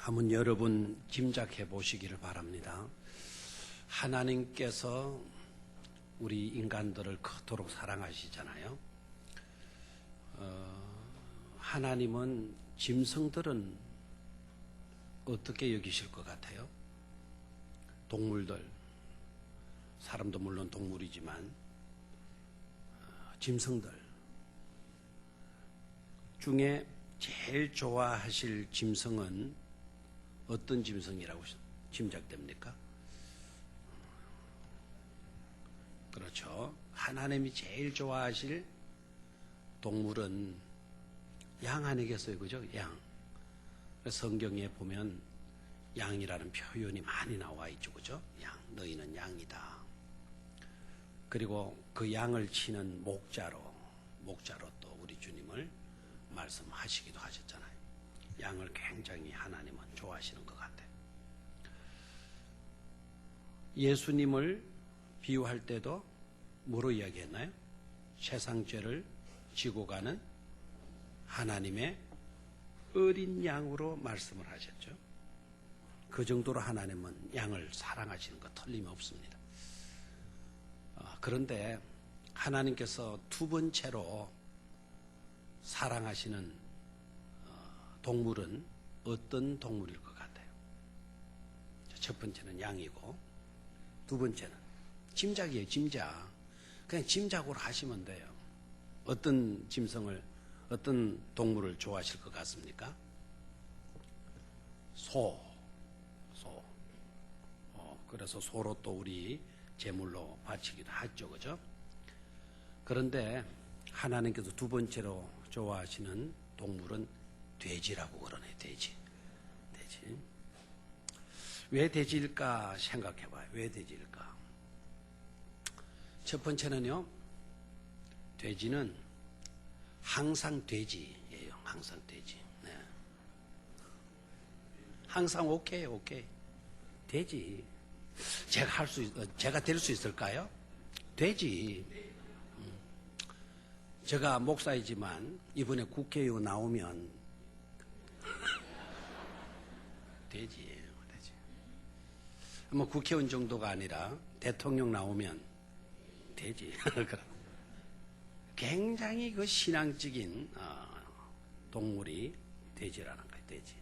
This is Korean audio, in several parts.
한번 여러분 짐작해 보시기를 바랍니다. 하나님께서 우리 인간들을 그토록 사랑하시잖아요. 하나님은 짐승들은 어떻게 여기실 것 같아요? 동물들, 사람도 물론 동물이지만 짐승들 중에 제일 좋아하실 짐승은 어떤 짐승이라고 짐작됩니까? 그렇죠. 하나님이 제일 좋아하실 동물은 양 아니겠어요? 그죠? 양. 성경에 보면 양이라는 표현이 많이 나와 있죠. 그죠? 양. 너희는 양이다. 그리고 그 양을 치는 목자로 또 우리 주님을 말씀하시기도 하셨잖아요. 양을 굉장히 하나님은 좋아하시는 것 같아요. 예수님을 비유할 때도 뭐로 이야기했나요? 세상 죄를 지고 가는 하나님의 어린 양으로 말씀을 하셨죠. 그 정도로 하나님은 양을 사랑하시는 것 틀림없습니다. 그런데 하나님께서 두 번째로 사랑하시는 동물은 어떤 동물일 것 같아요? 첫 번째는 양이고 두 번째는 짐작이에요. 짐작. 그냥 짐작으로 하시면 돼요. 어떤 짐승을, 어떤 동물을 좋아하실 것 같습니까? 소. 그래서 소로 또 우리 제물로 바치기도 하죠. 그죠? 그런데 하나님께서 두 번째로 좋아하시는 동물은 돼지라고 그러네요. 돼지. 왜 돼지일까 생각해봐요. 왜 돼지일까? 첫 번째는요, 돼지는 항상 돼지예요. 항상 돼지. 네. 항상 오케이. 돼지. 제가 될 수 있을까요? 돼지. 제가 목사이지만 이번에 국회의원 나오면 돼지예요. 돼지. 뭐 국회의원 정도가 아니라 대통령 나오면 돼지. 굉장히 그 신앙적인 동물이 돼지라는 거예요. 돼지.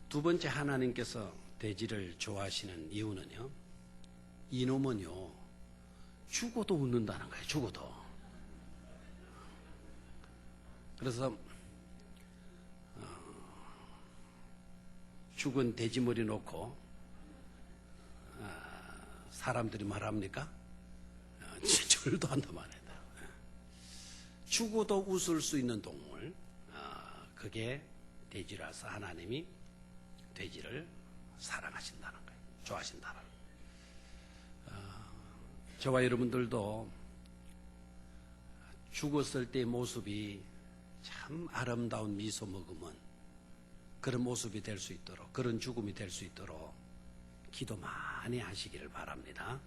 두 번째 하나님께서 돼지를 좋아하시는 이유는요, 이놈은요 죽어도 웃는다는 거예요. 죽어도. 그래서 죽은 돼지 머리 놓고 사람들이 말합니까? 절도 한단 말이다. 죽어도 웃을 수 있는 동물, 그게 돼지라서 하나님이 돼지를 사랑하신다는 거예요. 좋아하신다는 거예요. 저와 여러분들도 죽었을 때의 모습이 참 아름다운 미소 머금은 그런 모습이 될 수 있도록, 그런 죽음이 될 수 있도록 기도 많이 하시기를 바랍니다.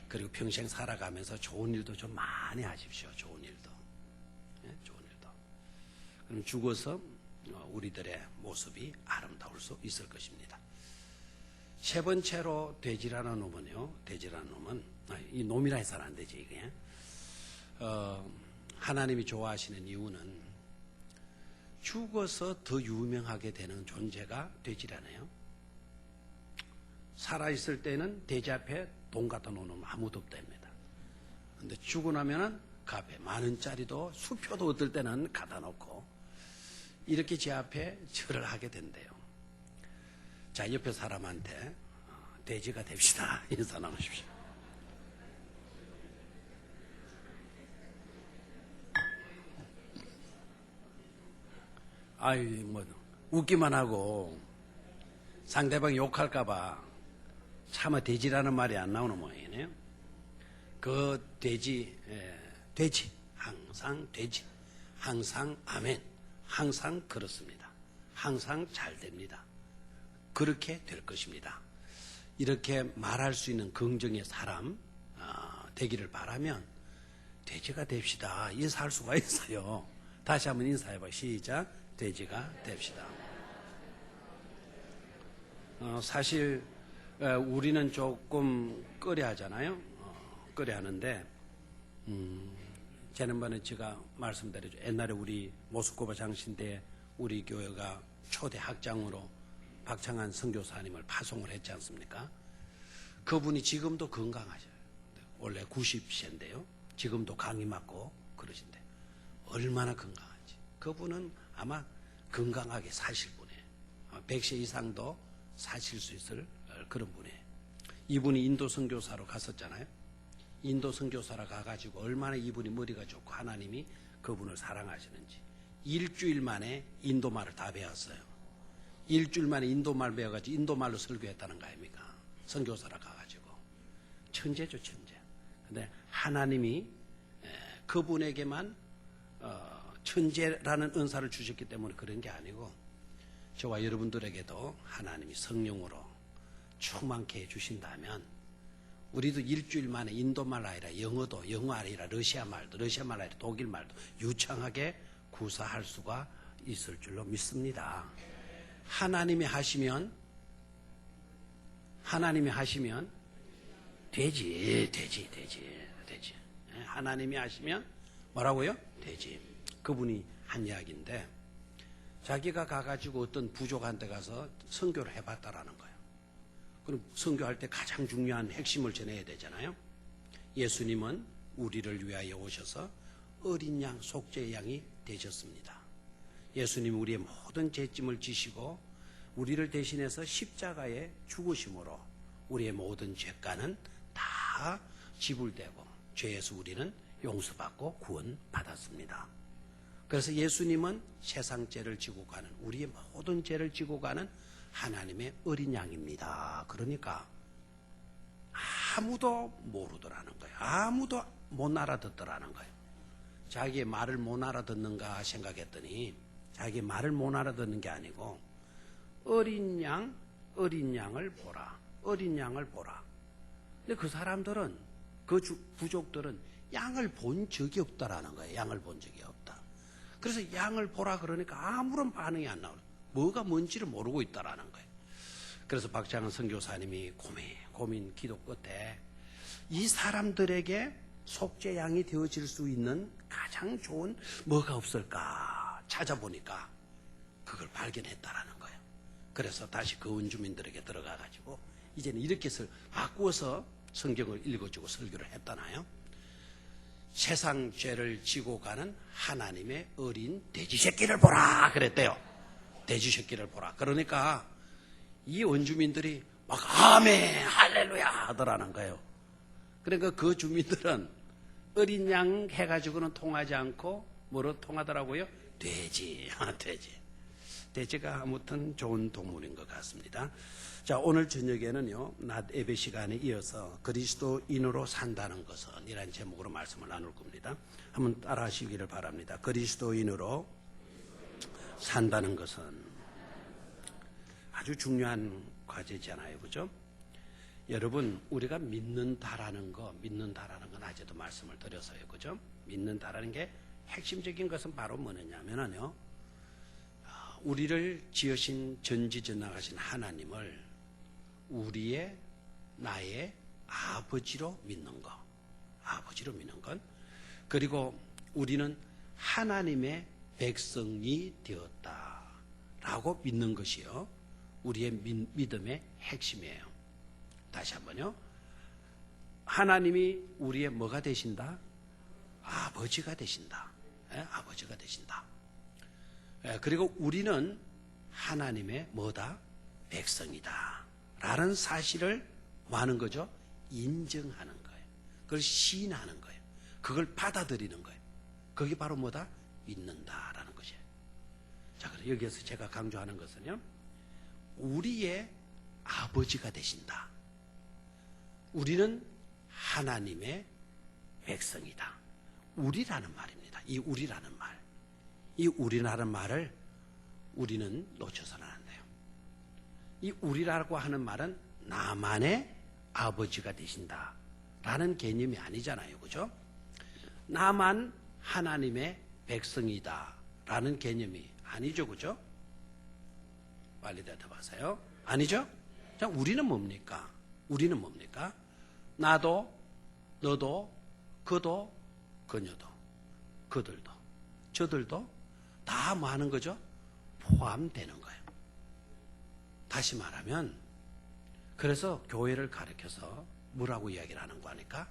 그리고 평생 살아가면서 좋은 일도 좀 많이 하십시오. 좋은 일도. 그럼 죽어서 우리들의 모습이 아름다울 수 있을 것입니다. 세 번째로 돼지라는 놈은 이 놈이라 해서는 안 되지 이게. 하나님이 좋아하시는 이유는 죽어서 더 유명하게 되는 존재가 돼지라네요. 살아있을 때는 돼지 앞에 돈 갖다 놓으면 아무도 없답니다. 근데 죽고 나면은 그 앞에 10,000원짜리도 수표도 어떨 때는 갖다 놓고 이렇게 제 앞에 절을 하게 된대요. 자, 옆에 사람한테 돼지가 됩시다. 인사 나누십시오. 뭐 웃기만 하고 상대방 욕할까봐 차마 돼지라는 말이 안 나오는 모양이네요. 그 돼지, 항상 돼지, 항상 아멘, 항상 그렇습니다. 항상 잘 됩니다. 그렇게 될 것입니다. 이렇게 말할 수 있는 긍정의 사람 되기를 바라면 돼지가 됩시다. 인사할 수가 있어요. 다시 한번 인사해봐요. 시작. 돼지가 됩시다. 사실 우리는 조금 꺼려하잖아요. 꺼려하는데 지난번에 제가 말씀드렸죠. 옛날에 우리 모스크바 장신대 우리 교회가 초대 학장으로 박창한 선교사님을 파송을 했지 않습니까? 그분이 지금도 건강하셔요. 원래 90세인데요. 지금도 강의 맞고 그러신데 얼마나 건강한지. 그분은 아마 건강하게 사실 분이에요. 100세 이상도 사실 수 있을 그런 분이에요. 이분이 인도 선교사로 갔었잖아요. 인도 선교사로 가가지고 얼마나 이분이 머리가 좋고 하나님이 그분을 사랑하시는지 일주일 만에 인도말을 다 배웠어요. 일주일 만에 인도말 배워가지고 인도말로 설교했다는 거 아닙니까? 선교사로 가가지고 천재죠, 천재. 근데 하나님이 그분에게만 천재라는 은사를 주셨기 때문에 그런 게 아니고 저와 여러분들에게도 하나님이 성령으로 충만케 해주신다면 우리도 일주일 만에 인도말 아니라 영어도, 영어 아니라 러시아 말도, 러시아 말 아니라 독일 말도 유창하게 구사할 수가 있을 줄로 믿습니다. 하나님이 하시면 되지. 하나님이 하시면 뭐라고요? 되지. 그분이 한 이야기인데 자기가 가가지고 어떤 부족한테 가서 선교를 해봤다라는 거예요. 그럼 선교할 때 가장 중요한 핵심을 전해야 되잖아요. 예수님은 우리를 위하여 오셔서 어린 양, 속죄의 양이 되셨습니다. 예수님 우리의 모든 죄짐을 지시고 우리를 대신해서 십자가에 죽으심으로 우리의 모든 죄가는 다 지불되고 죄에서 우리는 용서받고 구원받았습니다. 그래서 예수님은 세상 죄를 지고 가는 우리의 모든 죄를 지고 가는 하나님의 어린 양입니다. 그러니까 아무도 모르더라는 거예요. 아무도 못 알아듣더라는 거예요. 자기의 말을 못 알아듣는가 생각했더니 자기의 말을 못 알아듣는 게 아니고 어린 양을 보라. 어린 양을 보라. 근데 그 사람들은 그 부족들은 양을 본 적이 없다라는 거예요. 양을 본 적이 없다. 그래서 양을 보라 그러니까 아무런 반응이 안 나오는 뭐가 뭔지를 모르고 있다라는 거예요. 그래서 박창한 선교사님이 고민 기도 끝에 이 사람들에게 속죄 양이 되어질 수 있는 가장 좋은 뭐가 없을까 찾아보니까 그걸 발견했다라는 거예요. 그래서 다시 그 원주민들에게 들어가가지고 이제는 이렇게 바꾸어서 성경을 읽어주고 설교를 했잖아요. 세상 죄를 지고 가는 하나님의 어린 돼지 새끼를 보라 그랬대요. 돼지 새끼를 보라. 그러니까 이 원주민들이 막 아멘 할렐루야 하더라는 거예요. 그러니까 그 주민들은 어린 양 해가지고는 통하지 않고 뭐로 통하더라고요? 돼지. 돼지가 아무튼 좋은 동물인 것 같습니다. 자, 오늘 저녁에는요, 낮 예배 시간에 이어서 그리스도인으로 산다는 것은 이란 제목으로 말씀을 나눌 겁니다. 한번 따라 하시기를 바랍니다. 그리스도인으로 산다는 것은 아주 중요한 과제잖아요. 그죠? 여러분, 우리가 믿는다라는 건 아직도 말씀을 드렸어요. 그죠? 믿는다라는 게 핵심적인 것은 바로 뭐냐면요. 우리를 지으신 전지전능하신 하나님을 나의 아버지로 믿는 것. 아버지로 믿는 것. 그리고 우리는 하나님의 백성이 되었다라고 믿는 것이요. 우리의 믿음의 핵심이에요. 다시 한번요. 하나님이 우리의 뭐가 되신다? 아버지가 되신다. 아버지가 되신다. 그리고 우리는 하나님의 뭐다? 백성이다. 라는 사실을 뭐 하는 거죠? 인정하는 거예요. 그걸 시인하는 거예요. 그걸 받아들이는 거예요. 그게 바로 뭐다? 믿는다라는 것이에요. 자, 그럼 여기에서 제가 강조하는 것은요. 우리의 아버지가 되신다. 우리는 하나님의 백성이다. 우리라는 말입니다. 이 우리라는 말. 이 우리라는 말을 우리는 놓쳐서는 안 돼요. 이 우리라고 하는 말은 나만의 아버지가 되신다 라는 개념이 아니잖아요. 그죠? 나만 하나님의 백성이다 라는 개념이 아니죠. 그죠? 빨리 대답하세요. 아니죠? 자, 우리는 뭡니까? 우리는 뭡니까? 나도, 너도, 그도, 그녀도, 그들도, 저들도 다 뭐 하는 거죠? 포함되는 거예요. 다시 말하면, 그래서 교회를 가르쳐서 뭐라고 이야기를 하는 거 하니까?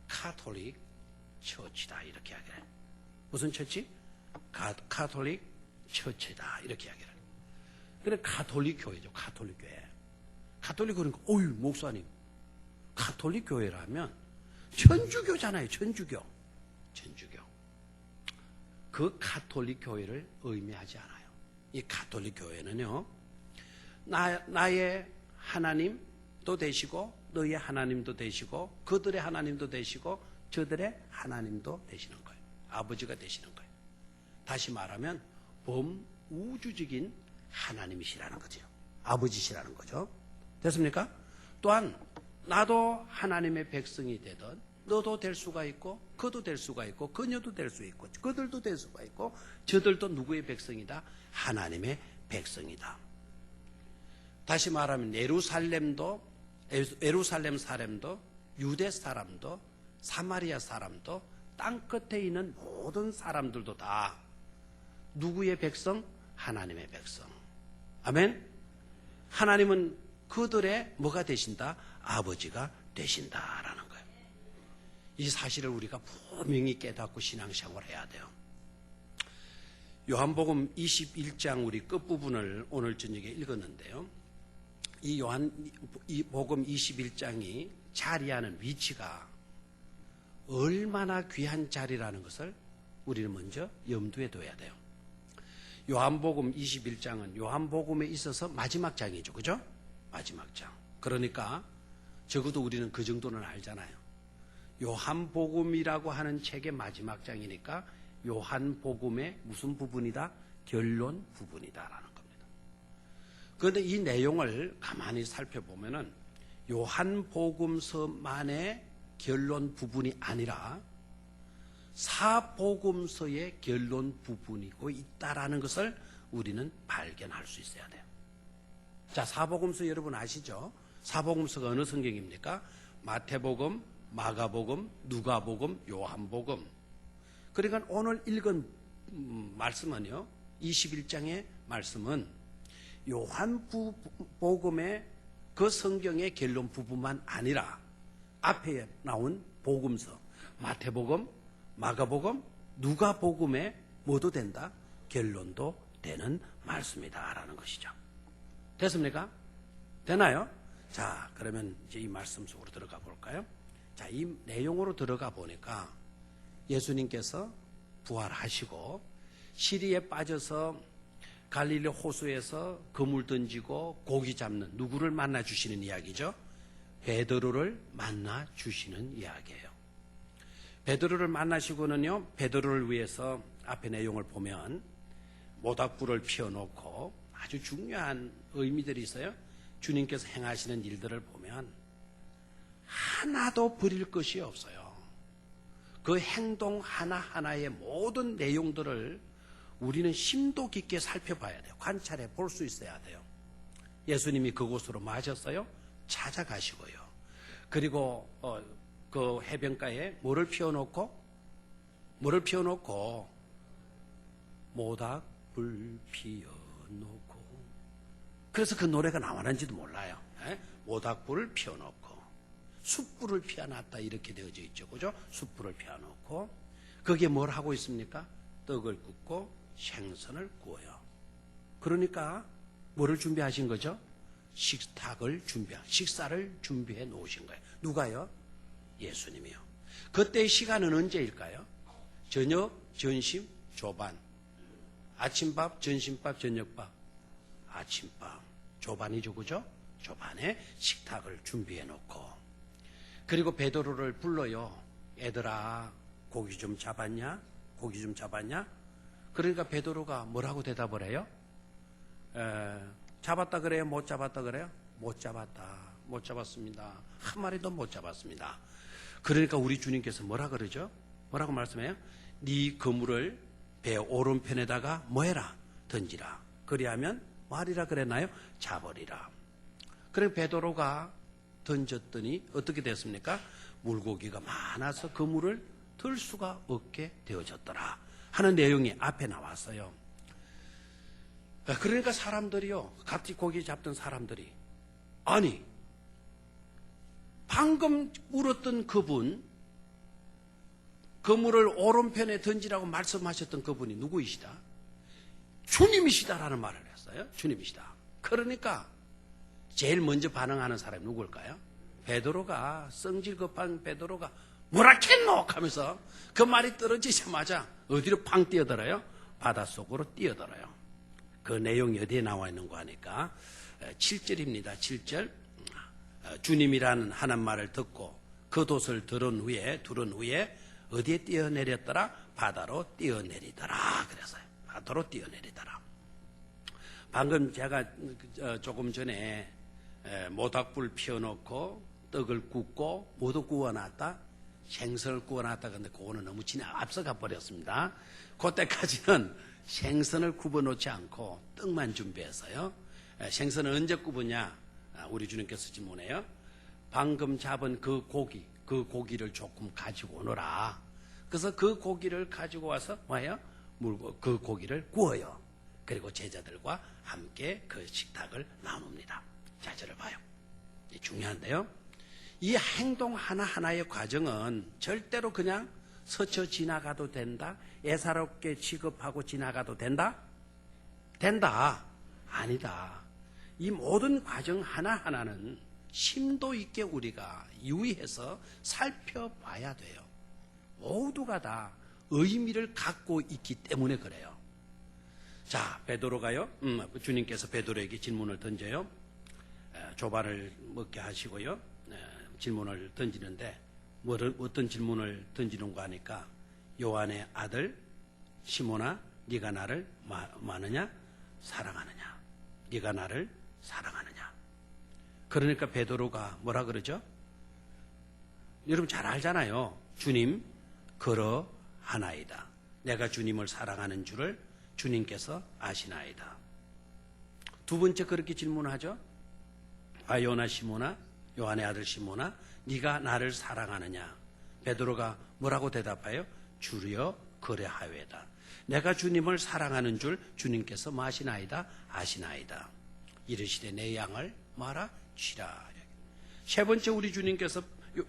카톨릭 처치다. 이렇게 이야기를 해요. 무슨 처치? 카톨릭 처치다. 이렇게 이야기를 해요. 그래, 카톨릭 교회죠. 카톨릭 교회. 카톨릭 그러니까, 어유 목사님. 카톨릭 교회라면 천주교잖아요. 천주교. 천주교. 그 카톨릭 교회를 의미하지 않아요. 이 카톨릭 교회는요, 나의 하나님도 되시고, 너의 하나님도 되시고, 그들의 하나님도 되시고, 저들의 하나님도 되시는 거예요. 아버지가 되시는 거예요. 다시 말하면, 범우주적인 하나님이시라는 거죠. 아버지시라는 거죠. 됐습니까? 또한, 나도 하나님의 백성이 되든, 너도 될 수가 있고, 그도 될 수가 있고, 그녀도 될 수 있고, 그들도 될 수가 있고, 저들도 누구의 백성이다? 하나님의 백성이다. 다시 말하면 예루살렘 사람도, 유대 사람도, 사마리아 사람도, 땅 끝에 있는 모든 사람들도 다 누구의 백성? 하나님의 백성. 아멘? 하나님은 그들의 뭐가 되신다? 아버지가 되신다라는 거예요. 이 사실을 우리가 분명히 깨닫고 신앙생활을 해야 돼요. 요한복음 21장 우리 끝부분을 오늘 저녁에 읽었는데요. 이 복음 21장이 자리하는 위치가 얼마나 귀한 자리라는 것을 우리는 먼저 염두에 둬야 돼요. 요한복음 21장은 요한복음에 있어서 마지막 장이죠. 그죠? 마지막 장. 그러니까 적어도 우리는 그 정도는 알잖아요. 요한복음이라고 하는 책의 마지막 장이니까 요한복음의 무슨 부분이다? 결론 부분이다라는 겁니다. 그런데 이 내용을 가만히 살펴보면은 요한복음서만의 결론 부분이 아니라 사복음서의 결론 부분이고 있다라는 것을 우리는 발견할 수 있어야 돼요. 자, 사복음서 여러분 아시죠? 사복음서가 어느 성경입니까? 마태복음, 마가복음, 누가복음, 요한복음. 그러니까 오늘 읽은 말씀은요, 21장의 말씀은 요한복음의 그 성경의 결론 부분만 아니라 앞에 나온 복음서, 마태복음, 마가복음, 누가복음에 뭐도 된다? 결론도 되는 말씀이다라는 것이죠. 됐습니까? 되나요? 자, 그러면 이제 이 말씀 속으로 들어가 볼까요? 자, 이 내용으로 들어가 보니까 예수님께서 부활하시고 시리에 빠져서 갈릴리 호수에서 그물 던지고 고기 잡는 누구를 만나 주시는 이야기죠? 베드로를 만나 주시는 이야기예요. 베드로를 만나시고는요, 베드로를 위해서 앞에 내용을 보면 모닥불을 피워놓고 아주 중요한 의미들이 있어요. 주님께서 행하시는 일들을 보면 하나도 버릴 것이 없어요. 그 행동 하나하나의 모든 내용들을 우리는 심도 깊게 살펴봐야 돼요. 관찰해 볼 수 있어야 돼요. 예수님이 그곳으로 마셨어요. 찾아가시고요. 그리고 그 해변가에 뭐를 피워놓고 모닥불 피워놓고, 그래서 그 노래가 나왔는지도 몰라요. 모닥불을 피워놓고 숯불을 피워놨다 이렇게 되어져 있죠. 그죠? 숯불을 피워놓고 거기에 뭘 하고 있습니까? 떡을 굽고 생선을 구워요. 그러니까 뭐를 준비하신 거죠? 식사를 준비해 놓으신 거예요. 누가요? 예수님이요. 그때의 시간은 언제일까요? 저녁, 점심, 조반. 아침밥, 점심밥, 저녁밥. 아침밥. 조반이죠, 그죠? 조반에 식탁을 준비해 놓고. 그리고 베드로를 불러요. 얘들아, 고기 좀 잡았냐? 고기 좀 잡았냐? 그러니까 베드로가 뭐라고 대답을 해요? 잡았다 그래요? 못 잡았다 그래요? 못 잡았다. 못 잡았습니다. 한 마리도 못 잡았습니다. 그러니까 우리 주님께서 뭐라 그러죠? 뭐라고 말씀해요? 네 그물을 배 오른편에다가 뭐해라? 던지라. 그리하면 뭐 하리라 그랬나요? 잡으리라. 그래 베드로가 던졌더니 어떻게 됐습니까? 물고기가 많아서 그 물을 들 수가 없게 되어졌더라 하는 내용이 앞에 나왔어요. 그러니까 사람들이요, 같이 고기 잡던 사람들이, 아니 방금 울었던 그분, 그물을 오른편에 던지라고 말씀하셨던 그분이 누구이시다? 주님이시다라는 말을 했어요. 주님이시다. 그러니까 제일 먼저 반응하는 사람이 누구일까요? 베드로가, 성질급한 베드로가 뭐라겠노 하면서 그 말이 떨어지자마자 어디로 팡 뛰어들어요? 바닷속으로 뛰어들어요. 그 내용이 어디에 나와 있는 거 하니까 7절입니다. 7절. 주님이라는 하는 말을 듣고 그 돛을 두른 후에 어디에 뛰어내렸더라? 바다로 뛰어내리더라. 그래서요. 바다로 뛰어내리더라. 방금 제가 조금 전에 모닥불 피워놓고 떡을 굽고 모두 구워놨다, 생선을 구워놨다. 근데 그거는 너무 앞서가 버렸습니다. 그때까지는 생선을 굽어놓지 않고 떡만 준비했어요. 생선을 언제 굽었냐? 우리 주님께서 질문해요. 방금 잡은 그 고기를 조금 가지고 오너라. 그래서 그 고기를 가지고 와서 그 고기를 구워요. 그리고 제자들과 함께 그 식탁을 나눕니다. 자, 저를 봐요. 중요한데요. 이 행동 하나하나의 과정은 절대로 그냥 스쳐 지나가도 된다, 애사롭게 취급하고 지나가도 된다? 아니다. 이 모든 과정 하나하나는 심도 있게 우리가 유의해서 살펴봐야 돼요. 모두가 다 의미를 갖고 있기 때문에 그래요. 자, 베드로가요, 주님께서 베드로에게 질문을 던져요. 조발을 먹게 하시고요, 질문을 던지는데 어떤 질문을 던지는가 하니까, 요한의 아들 시몬아, 네가 나를 많으냐 사랑하느냐? 네가 나를 사랑하느냐? 그러니까 베드로가 뭐라 그러죠? 여러분 잘 알잖아요. 주님 그러하나이다. 내가 주님을 사랑하는 줄을 주님께서 아시나이다. 두 번째 그렇게 질문하죠. 요나 시몬아, 요한의 아들 시몬아, 네가 나를 사랑하느냐? 베드로가 뭐라고 대답해요? 주여 그래하외다. 내가 주님을 사랑하는 줄 주님께서 아시나이다. 이르시되 내 양을 치라. 세 번째 우리 주님께서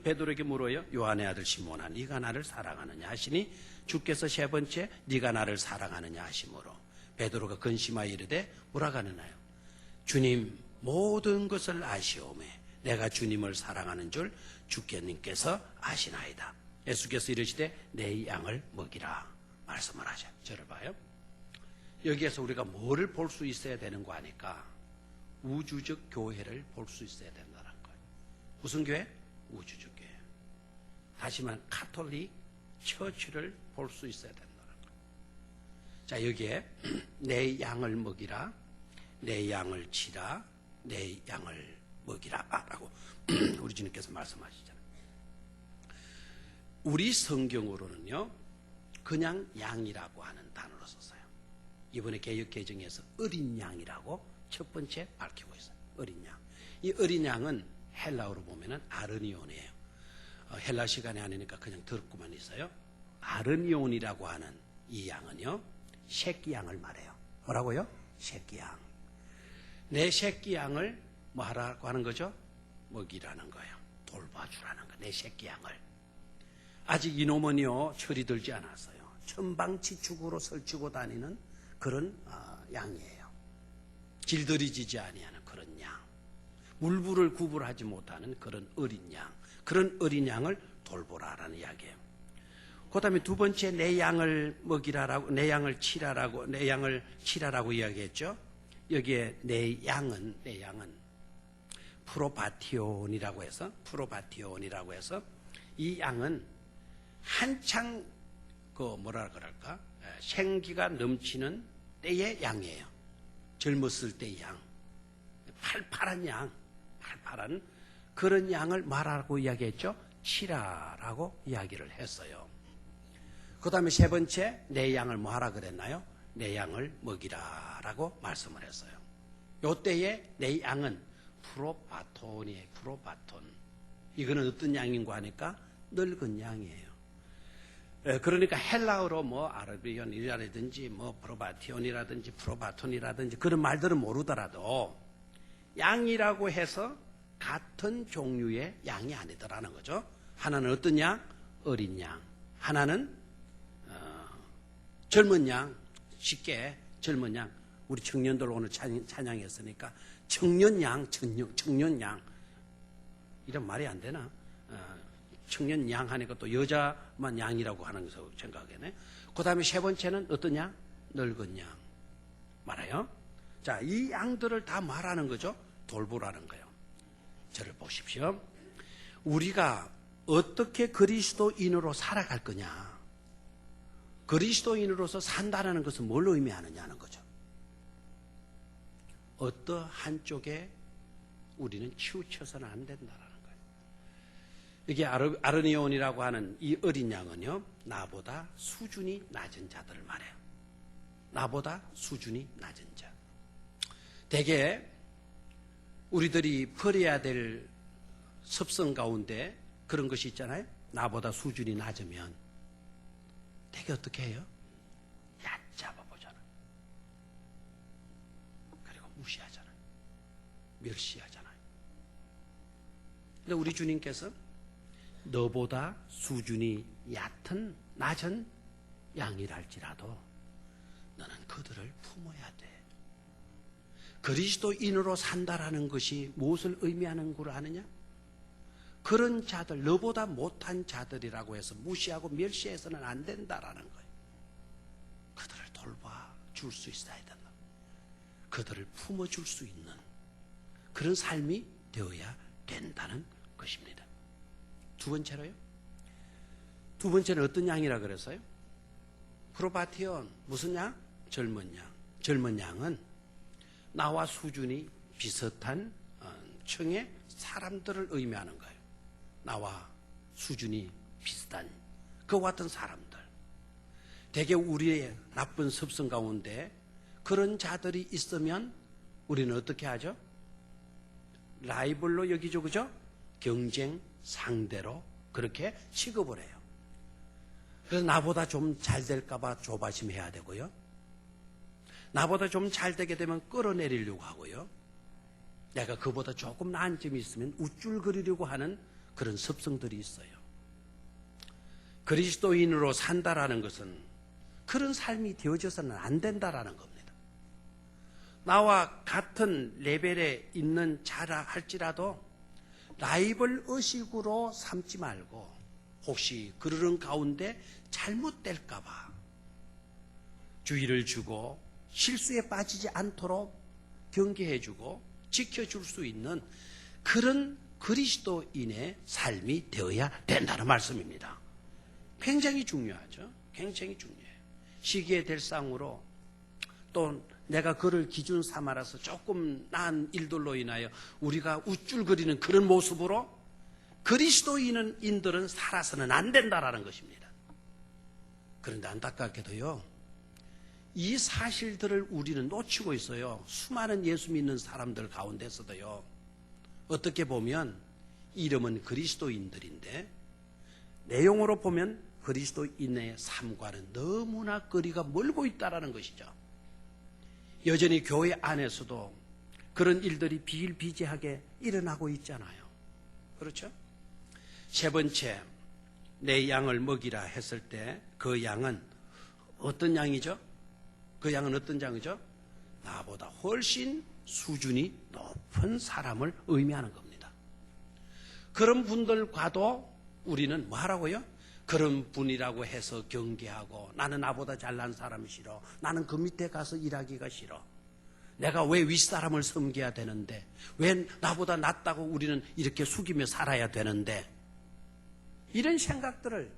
베드로에게 물어요. 요한의 아들 시몬아, 네가 나를 사랑하느냐 하시니, 주께서 세 번째 네가 나를 사랑하느냐 하심으로 베드로가 근심하여 이르되 뭐라 하느냐요? 주님 모든 것을 아시오매 내가 주님을 사랑하는 줄 주께님께서 아시나이다. 예수께서 이르시되 내 양을 먹이라 말씀을 하죠. 저를 봐요. 여기에서 우리가 뭐를 볼 수 있어야 되는 거 아니까 우주적 교회를 볼 수 있어야 된다는 거예요. 무슨 교회? 우주적 교회. 다시 말하면 카톨릭 처치를 볼 수 있어야 된다는 거예요. 자, 여기에 내 양을 먹이라, 내 양을 치라, 내 양을 먹이라 라고 우리 주님께서 말씀하시잖아요. 우리 성경으로는요, 그냥 양이라고 하는 단어로 썼어요. 이번에 개역 개정에서 어린 양이라고 첫 번째 밝히고 있어요. 어린 양. 이 어린 양은 헬라어로 보면은 아르니온이에요. 헬라 시간이 아니니까 그냥 듣고만 있어요. 아르니온이라고 하는 이 양은요, 새끼 양을 말해요. 뭐라고요? 새끼 양. 내 새끼 양을 뭐 하라고 하는 거죠? 먹이라는 거예요. 돌봐주라는 거예요. 내 새끼 양을. 아직 이놈은요, 철이 들지 않았어요. 천방지축으로 설치고 다니는 그런 양이에요. 질들이지지 아니하는 그런 양. 물부를 구분하지 못하는 그런 어린 양. 그런 어린 양을 돌보라라는 이야기예요. 그 다음에 두 번째 내 양을 먹이라라고, 내 양을 치라라고 이야기했죠. 여기에 내 양은 프로바티온이라고 해서 이 양은 한창 뭐라 그럴까? 생기가 넘치는 때의 양이에요. 젊었을 때의 양. 팔팔한 양. 팔팔한 그런 양을 말하라고 이야기했죠. 치라라고 이야기를 했어요. 그 다음에 세 번째 내 양을 뭐 하라 그랬나요? 내 양을 먹이라라고 말씀을 했어요. 요 때에 내 양은 프로바톤이에요. 프로바톤. 이거는 어떤 양인가 하니까 늙은 양이에요. 그러니까 헬라어로 뭐 아르비온이라든지 뭐 프로바티온이라든지 프로바톤이라든지 그런 말들은 모르더라도 양이라고 해서 같은 종류의 양이 아니더라는 거죠. 하나는 어떤 양? 어린 양. 하나는 젊은 양. 쉽게 젊은 양. 우리 청년들 오늘 찬양했으니까 청년 양, 청년 양. 이런 말이 안 되나? 청년 양 하니까 또 여자만 양이라고 하는 것으로 생각하네. 그 다음에 세 번째는 어떤 양? 늙은 양. 말아요. 자, 이 양들을 다 말하는 거죠. 돌보라는 거예요. 저를 보십시오. 우리가 어떻게 그리스도인으로 살아갈 거냐. 그리스도인으로서 산다는 것은 뭘 의미하느냐는 거죠. 어떠한 쪽에 우리는 치우쳐서는 안 된다라는 거예요. 이게 아르니온이라고 하는 이 어린 양은요, 나보다 수준이 낮은 자들을 말해요. 나보다 수준이 낮은 자. 대개 우리들이 버려야 될 습성 가운데 그런 것이 있잖아요. 나보다 수준이 낮으면 대개 어떻게 해요? 얕잡아 보잖아요. 그리고 무시하잖아요. 멸시하잖아요. 근데 우리 주님께서 너보다 수준이 얕은 낮은 양이랄지라도 너는 그들을 품어야 돼. 그리스도인으로 산다라는 것이 무엇을 의미하는 걸 아느냐? 그런 자들, 너보다 못한 자들이라고 해서 무시하고 멸시해서는 안 된다라는 거예요. 그들을 돌봐줄 수 있어야 된다. 그들을 품어줄 수 있는 그런 삶이 되어야 된다는 것입니다. 두 번째로요. 두 번째는 어떤 양이라 그랬어요? 프로바티온, 무슨 양? 젊은 양. 젊은 양은 나와 수준이 비슷한 층의 사람들을 의미하는 거예요. 나와 수준이 비슷한 그와 같은 사람들. 대개 우리의 나쁜 습성 가운데 그런 자들이 있으면 우리는 어떻게 하죠? 라이벌로 여기죠, 그죠? 경쟁 상대로 그렇게 취급을 해요. 그래서 나보다 좀 잘 될까봐 조바심해야 되고요. 나보다 좀 잘 되게 되면 끌어내리려고 하고요. 내가 그보다 조금 나은 점이 있으면 우쭐거리려고 하는 그런 습성들이 있어요. 그리스도인으로 산다라는 것은 그런 삶이 되어져서는 안 된다라는 겁니다. 나와 같은 레벨에 있는 자라 할지라도 라이벌 의식으로 삼지 말고 혹시 그러는 가운데 잘못될까봐 주의를 주고 실수에 빠지지 않도록 경계해주고 지켜줄 수 있는 그런 그리스도인의 삶이 되어야 된다는 말씀입니다. 굉장히 중요하죠. 굉장히 중요해요. 시기의 될상으로 또 내가 그를 기준 삼아라서 조금 나은 일들로 인하여 우리가 우쭐거리는 그런 모습으로 그리스도인들은 살아서는 안 된다라는 것입니다. 그런데 안타깝게도요, 이 사실들을 우리는 놓치고 있어요. 수많은 예수 믿는 사람들 가운데서도요, 어떻게 보면 이름은 그리스도인들인데 내용으로 보면 그리스도인의 삶과는 너무나 거리가 멀고 있다는 것이죠. 여전히 교회 안에서도 그런 일들이 비일비재하게 일어나고 있잖아요. 그렇죠? 세 번째, 내 양을 먹이라 했을 때 그 양은 어떤 양이죠? 그 양은 어떤 양이죠? 나보다 훨씬 수준이 높은 사람을 의미하는 겁니다. 그런 분들과도 우리는 뭐 하라고요? 그런 분이라고 해서 경계하고 나는 나보다 잘난 사람이 싫어. 나는 그 밑에 가서 일하기가 싫어. 내가 왜 윗사람을 섬겨야 되는데 왜 나보다 낫다고 우리는 이렇게 숙이며 살아야 되는데 이런 생각들을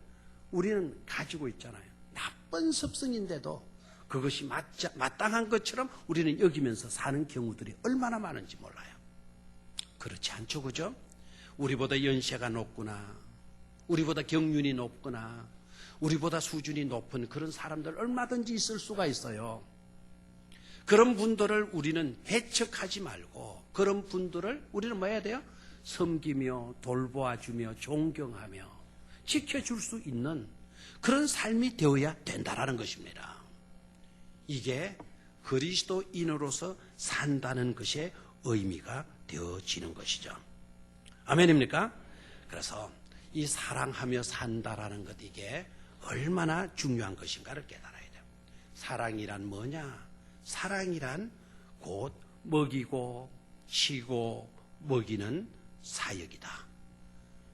우리는 가지고 있잖아요. 나쁜 습성인데도 그것이 마땅한 것처럼 우리는 여기면서 사는 경우들이 얼마나 많은지 몰라요. 그렇지 않죠, 그죠? 우리보다 연세가 높구나, 우리보다 경륜이 높구나, 우리보다 수준이 높은 그런 사람들 얼마든지 있을 수가 있어요. 그런 분들을 우리는 배척하지 말고 그런 분들을 우리는 뭐 해야 돼요? 섬기며 돌보아주며 존경하며 지켜줄 수 있는 그런 삶이 되어야 된다라는 것입니다. 이게 그리스도인으로서 산다는 것의 의미가 되어지는 것이죠. 아멘입니까? 그래서 이 사랑하며 산다라는 것, 이게 얼마나 중요한 것인가를 깨달아야 돼요. 사랑이란 뭐냐? 사랑이란 곧 먹이고 치고 먹이는 사역이다.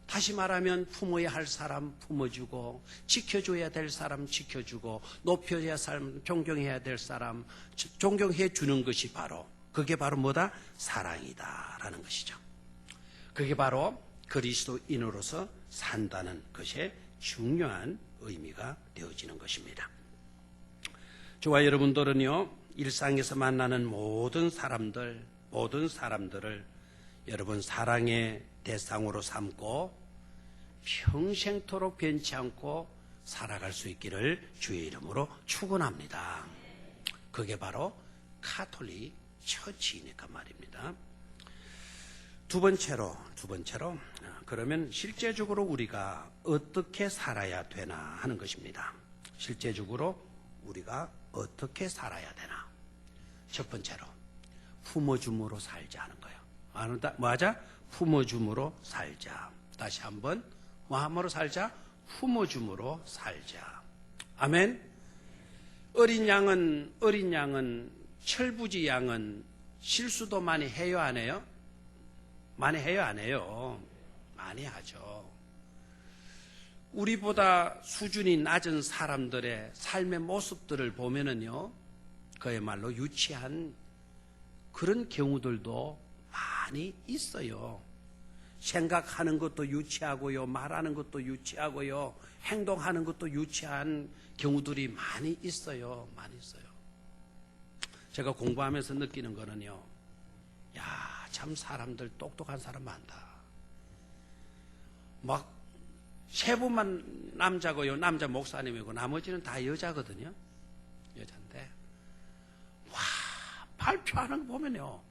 다시 말하면 품어야 할 사람 품어주고 지켜줘야 될 사람 지켜주고 높여야 할 사람 존경해야 될 사람 존경해 주는 것이 그게 바로 뭐다? 사랑이다라는 것이죠. 그게 바로 그리스도인으로서 산다는 것의 중요한 의미가 되어지는 것입니다. 저와 여러분들은요, 일상에서 만나는 모든 사람들을 여러분 사랑의 대상으로 삼고 평생토록 변치 않고 살아갈 수 있기를 주의 이름으로 축원합니다. 그게 바로 카톨릭 처치이니까 말입니다. 두 번째로 그러면 실제적으로 우리가 어떻게 살아야 되나 하는 것입니다. 실제적으로 우리가 어떻게 살아야 되나? 첫 번째로 품어줌으로 살자 하는 거예요. 뭐하자? 품어줌으로 살자. 다시 한번 뭐함으로 살자? 품어줌으로 살자. 아멘. 어린 양은 철부지 양은 실수도 많이 해요, 안 해요? 많이 해요, 안 해요? 많이 하죠. 우리보다 수준이 낮은 사람들의 삶의 모습들을 보면은요, 그야말로 유치한 그런 경우들도 많이 있어요. 생각하는 것도 유치하고요, 말하는 것도 유치하고요, 행동하는 것도 유치한 경우들이 많이 있어요. 제가 공부하면서 느끼는 거는요, 참 사람들 똑똑한 사람 많다. 막 세 분만 남자고요, 남자 목사님이고 나머지는 다 여자거든요. 여잔데 발표하는 거 보면요,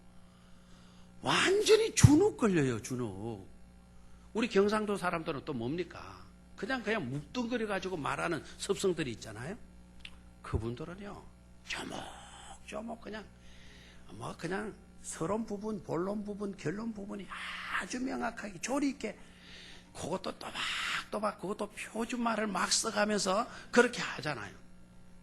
완전히 주눅 걸려요, 주눅. 우리 경상도 사람들은 또 뭡니까? 그냥 묵뚱거려가지고 말하는 습성들이 있잖아요. 그분들은요, 조목조목 그냥 서론 부분, 본론 부분, 결론 부분이 아주 명확하게 조리 있게 그것도 또박또박 그것도 표준말을 막 써가면서 그렇게 하잖아요.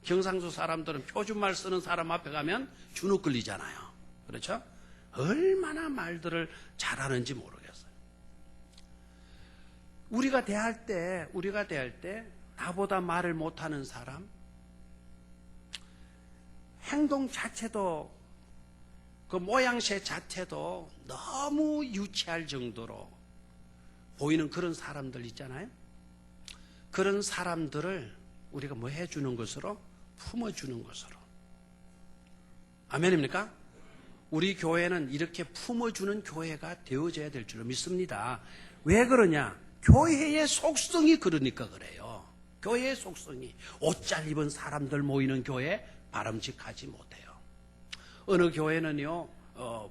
경상도 사람들은 표준말 쓰는 사람 앞에 가면 주눅 걸리잖아요. 그렇죠? 얼마나 말들을 잘하는지 모르겠어요. 우리가 대할 때 나보다 말을 못하는 사람, 행동 자체도 그 모양새 자체도 너무 유치할 정도로 보이는 그런 사람들 있잖아요. 그런 사람들을 우리가 뭐 해주는 것으로? 품어주는 것으로. 아멘입니까? 우리 교회는 이렇게 품어주는 교회가 되어져야 될 줄로 믿습니다. 왜 그러냐? 교회의 속성이 그러니까 그래요. 교회의 속성이. 옷 잘 입은 사람들 모이는 교회 바람직하지 못해요. 어느 교회는요,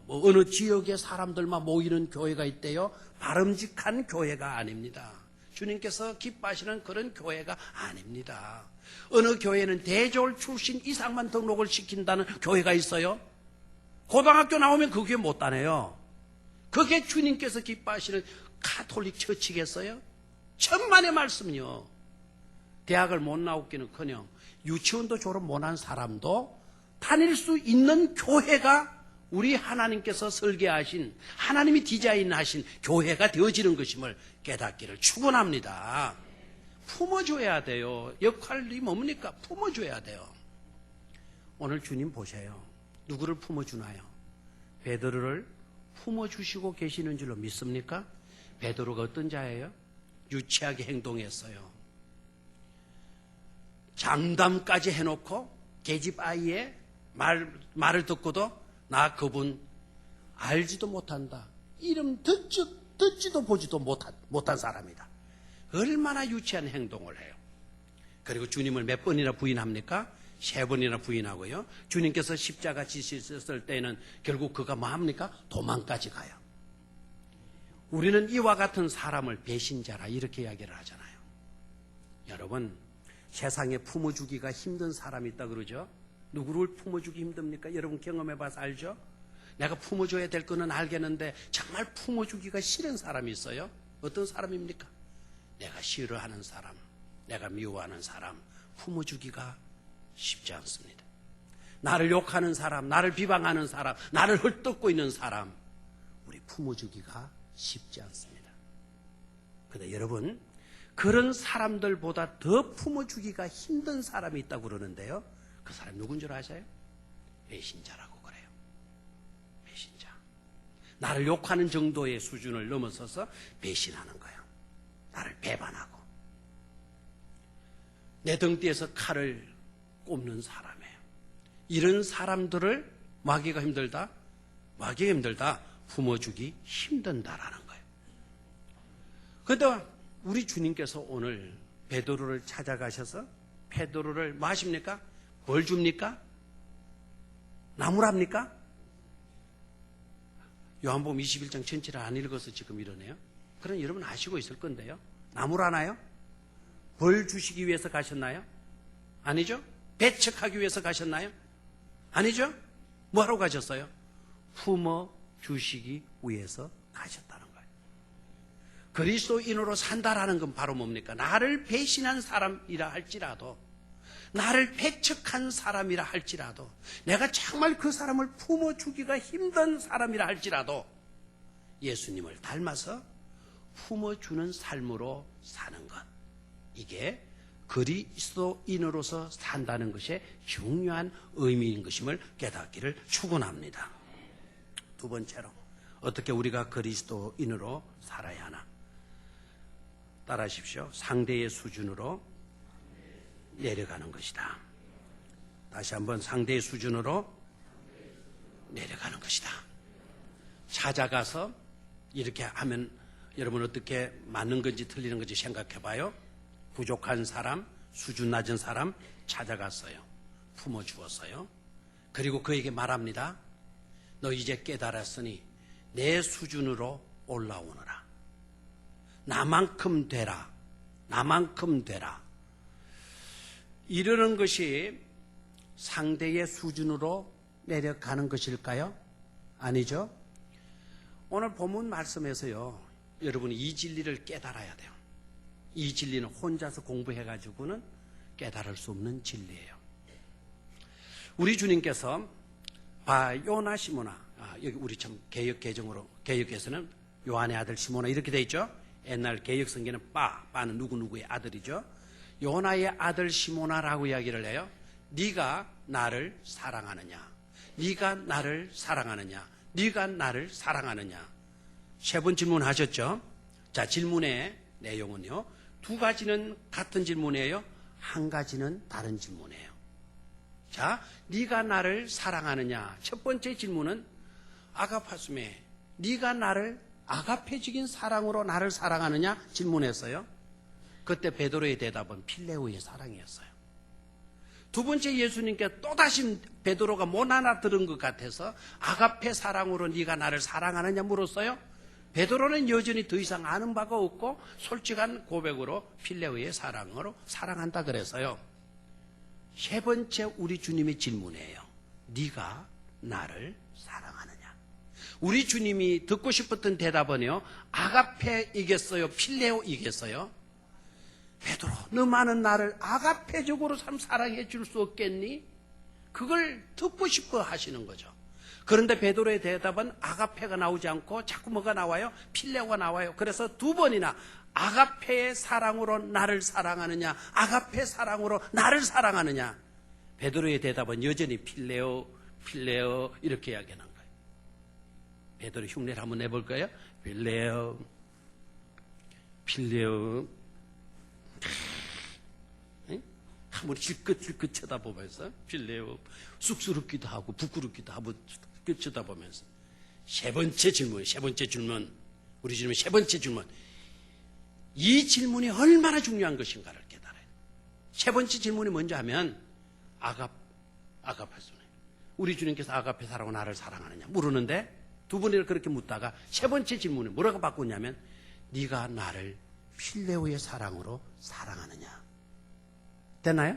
어느 지역의 사람들만 모이는 교회가 있대요. 바람직한 교회가 아닙니다. 주님께서 기뻐하시는 그런 교회가 아닙니다. 어느 교회는 대졸 출신 이상만 등록을 시킨다는 교회가 있어요. 고등학교 나오면 그 교회 못 다녀요. 그게 주님께서 기뻐하시는 카톨릭 처치겠어요? 천만의 말씀이요. 대학을 못 나오기는커녕 유치원도 졸업 못한 사람도 다닐 수 있는 교회가 우리 하나님께서 설계하신, 하나님이 디자인하신 교회가 되어지는 것임을 깨닫기를 축원합니다. 품어줘야 돼요. 역할이 뭡니까? 품어줘야 돼요. 오늘 주님 보세요. 누구를 품어주나요? 베드로를 품어주시고 계시는 줄로 믿습니까? 베드로가 어떤 자예요? 유치하게 행동했어요. 장담까지 해놓고 계집 아이의 말을 듣고도 나 그분 알지도 못한다. 이름 듣지도 보지도 못한 사람이다. 얼마나 유치한 행동을 해요. 그리고 주님을 몇 번이나 부인합니까? 3번이나 부인하고요. 주님께서 십자가 지셨을 때는 결국 그가 뭐 합니까? 도망까지 가요. 우리는 이와 같은 사람을 배신자라 이렇게 이야기를 하잖아요. 여러분, 세상에 품어주기가 힘든 사람이 있다 그러죠? 누구를 품어주기 힘듭니까? 여러분 경험해봐서 알죠? 내가 품어줘야 될 거는 알겠는데 정말 품어주기가 싫은 사람이 있어요. 어떤 사람입니까? 내가 싫어하는 사람, 내가 미워하는 사람, 품어주기가 쉽지 않습니다. 나를 욕하는 사람, 나를 비방하는 사람, 나를 헐뜯고 있는 사람, 우리 품어주기가 쉽지 않습니다. 그런데 여러분, 그런 사람들보다 더 품어주기가 힘든 사람이 있다고 그러는데요. 그 사람이 누군 줄 아세요? 배신자라고 그래요. 배신자. 나를 욕하는 정도의 수준을 넘어서서 배신하는 거예요. 나를 배반하고. 내 등 뒤에서 칼을 꼽는 사람이에요. 이런 사람들을 마귀가 힘들다? 마귀가 힘들다. 품어주기 힘든다라는 거예요. 그런데 우리 주님께서 오늘 베드로를 찾아가셔서 베드로를 뭐 하십니까? 뭘 줍니까? 나무랍니까? 요한복음 21장 전체를 안 읽어서 지금 이러네요. 그럼 여러분 아시고 있을 건데요. 나무라나요? 벌 주시기 위해서 가셨나요? 아니죠? 배척하기 위해서 가셨나요? 아니죠? 뭐하러 가셨어요? 품어 주시기 위해서 가셨다는 거예요. 그리스도인으로 산다라는 건 바로 뭡니까? 나를 배신한 사람이라 할지라도, 나를 배척한 사람이라 할지라도, 내가 정말 그 사람을 품어주기가 힘든 사람이라 할지라도 예수님을 닮아서 품어주는 삶으로 사는 것, 이게 그리스도인으로서 산다는 것이 중요한 의미인 것임을 깨닫기를 축원합니다. 두 번째로, 어떻게 우리가 그리스도인으로 살아야 하나? 따라하십시오. 상대의 수준으로 내려가는 것이다. 다시 한번, 상대의 수준으로 내려가는 것이다. 찾아가서 이렇게 하면 여러분 어떻게 맞는 건지 틀리는 건지 생각해 봐요. 부족한 사람, 수준 낮은 사람 찾아갔어요. 품어주었어요. 그리고 그에게 말합니다. 너 이제 깨달았으니 내 수준으로 올라오너라. 나만큼 되라. 나만큼 되라. 이러는 것이 상대의 수준으로 내려가는 것일까요? 아니죠. 오늘 본문 말씀에서요, 여러분이 이 진리를 깨달아야 돼요. 이 진리는 혼자서 공부해가지고는 깨달을 수 없는 진리예요. 우리 주님께서 바요나 시모나, 여기 우리 참 개역 개정으로, 개역에서는 요한의 아들 시모나 이렇게 돼 있죠. 옛날 개역 성경은 바는 누구누구의 아들이죠. 요나의 아들 시모나라고 이야기를 해요. 네가 나를 사랑하느냐? 네가 나를 사랑하느냐? 네가 나를 사랑하느냐? 세 번 질문하셨죠. 자, 질문의 내용은요, 두 가지는 같은 질문이에요. 한 가지는 다른 질문이에요. 자, 네가 나를 사랑하느냐? 첫 번째 질문은 아가파스메, 네가 나를 아가페적인 사랑으로 나를 사랑하느냐? 질문했어요. 그때 베드로의 대답은 필레오의 사랑이었어요. 두 번째, 예수님께 또다시 베드로가 못 알아들은 것 같아서 아가페 사랑으로 네가 나를 사랑하느냐 물었어요. 베드로는 여전히 더 이상 아는 바가 없고 솔직한 고백으로 필레오의 사랑으로 사랑한다 그랬어요. 세 번째, 우리 주님의 질문이에요. 네가 나를 사랑하느냐? 우리 주님이 듣고 싶었던 대답은요, 아가페이겠어요? 필레오이겠어요? 베드로, 너만은 나를 아가페적으로 참 사랑해 줄 수 없겠니? 그걸 듣고 싶어 하시는 거죠. 그런데 베드로의 대답은 아가페가 나오지 않고 자꾸 뭐가 나와요? 필레오가 나와요. 그래서 두 번이나 아가페의 사랑으로 나를 사랑하느냐, 아가페 사랑으로 나를 사랑하느냐. 베드로의 대답은 여전히 필레오 이렇게 이야기하는 거예요. 베드로 흉내를 한번 내볼까요? 필레오 한번 질끗질끗 쳐다보면서 필레오, 쑥스럽기도 하고 부끄럽기도 하고 쳐다보면서 세 번째 질문, 우리 주님의 세 번째 질문, 이 질문이 얼마나 중요한 것인가를 깨달아요. 세 번째 질문이 뭔지 하면 아가페소네. 우리 주님께서 아가페 사랑으로 나를 사랑하느냐 물었는데 두 번을 그렇게 묻다가 세 번째 질문에 뭐라고 바꿨냐면 네가 나를 필레오의 사랑으로 사랑하느냐. 됐나요?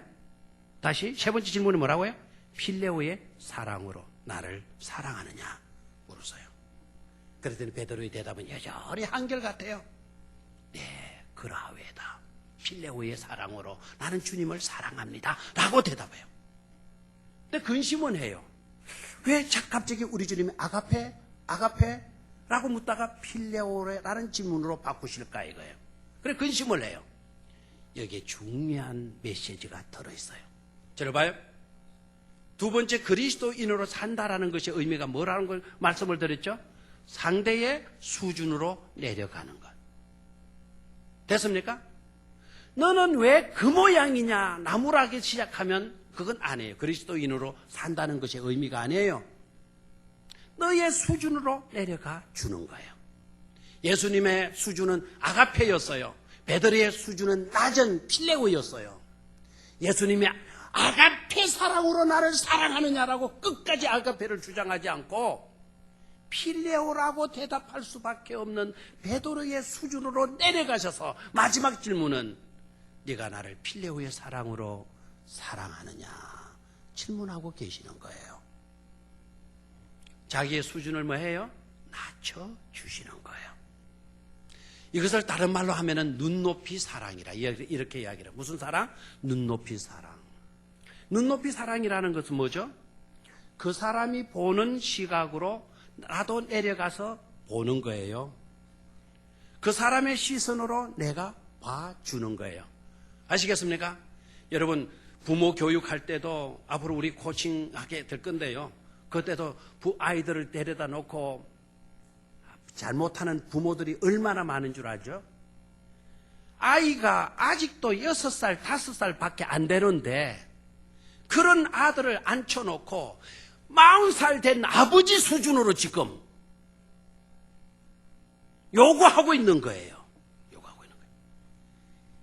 다시 세 번째 질문이 뭐라고요? 필레오의 사랑으로 나를 사랑하느냐 물었어요. 그랬더니 베드로의 대답은 여전히 한결같아요. 네, 그라하웨다. 필레오의 사랑으로 나는 주님을 사랑합니다 라고 대답해요. 근데 근심은 해요. 왜 갑자기 우리 주님이 아가페? 라고 묻다가 필레오라는 질문으로 바꾸실까 이거예요. 그래 근심을 해요. 여기에 중요한 메시지가 들어있어요. 저를 봐요. 두 번째 그리스도인으로 산다라는 것의 의미가 뭐라는 걸 말씀을 드렸죠? 상대의 수준으로 내려가는 것. 됐습니까? 너는 왜 그 모양이냐 나무라기 시작하면 그건 아니에요. 그리스도인으로 산다는 것의 의미가 아니에요. 너의 수준으로 내려가 주는 거예요. 예수님의 수준은 아가페였어요. 베드로의 수준은 낮은 필레오였어요. 예수님이 아가페 사랑으로 나를 사랑하느냐라고 끝까지 아가페를 주장하지 않고 필레오라고 대답할 수밖에 없는 베드로의 수준으로 내려가셔서 마지막 질문은 네가 나를 필레오의 사랑으로 사랑하느냐 질문하고 계시는 거예요. 자기의 수준을 뭐 해요? 낮춰주시는 거예요. 이것을 다른 말로 하면은 눈높이 사랑이라 이렇게 이야기를 해요. 무슨 사랑? 눈높이 사랑. 눈높이 사랑이라는 것은 뭐죠? 그 사람이 보는 시각으로 나도 내려가서 보는 거예요. 그 사람의 시선으로 내가 봐주는 거예요. 아시겠습니까? 여러분 부모 교육할 때도 앞으로 우리 코칭하게 될 건데요. 그때도 아이들을 데려다 놓고 잘못하는 부모들이 얼마나 많은 줄 알죠? 아이가 아직도 6살, 5살 밖에 안 되는데 그런 아들을 앉혀놓고 40살 된 아버지 수준으로 지금 요구하고 있는 거예요.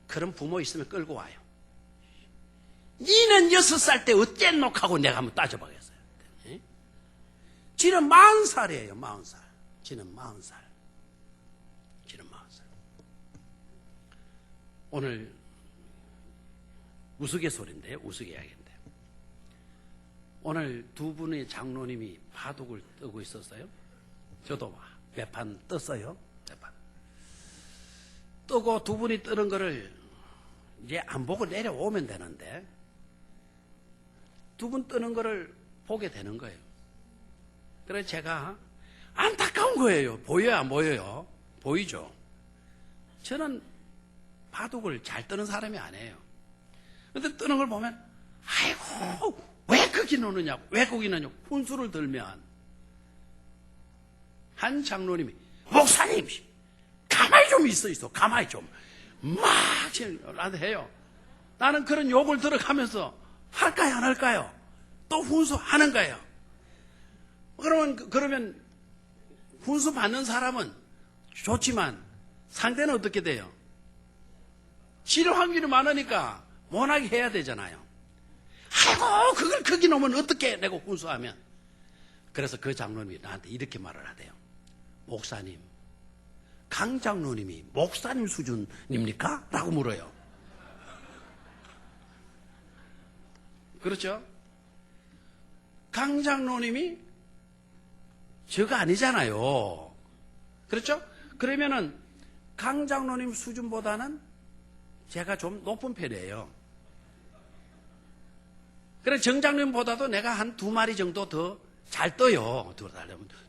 그런 부모 있으면 끌고 와요. 니는 6살 때 어땠노 하고 내가 한번 따져봐야겠어요. 지는 40살이에요. 40살. 지는 40살. 오늘 우스갯소리인데 우스갯이야기인데 오늘 두 분의 장로님이 바둑을 뜨고 있었어요. 저도 몇 판 떴어요. 몇 판. 뜨고 두 분이 뜨는 거를 이제 안 보고 내려오면 되는데 두 분 뜨는 거를 보게 되는 거예요. 그래서 제가 안타까운 거예요. 보여요, 안 보여요? 보이죠? 저는 바둑을 잘 뜨는 사람이 아니에요. 근데 뜨는 걸 보면 아이고 왜 거기 놓느냐고 왜 거기 놓느냐고 훈수를 들면 한 장로님이 목사님 가만히 좀 있어 가만히 좀 막 해요. 나는 그런 욕을 들어가면서 할까요 안 할까요? 또 훈수하는 거예요. 그러면 훈수 받는 사람은 좋지만 상대는 어떻게 돼요? 질 확률이 많으니까 못하게 해야 되잖아요. 아이고 그걸 거기 놓으면 어떻게 내고 훈수하면. 그래서 그 장로님이 나한테 이렇게 말을 하대요. 목사님, 강 장로님이 목사님 수준입니까? 라고 물어요. 그렇죠? 강 장로님이 저가 아니잖아요. 그렇죠? 그러면은 강 장로님 수준보다는 제가 좀 높은 편이에요. 그래 정 장로님보다도 내가 한 2마리 정도 더 잘 떠요.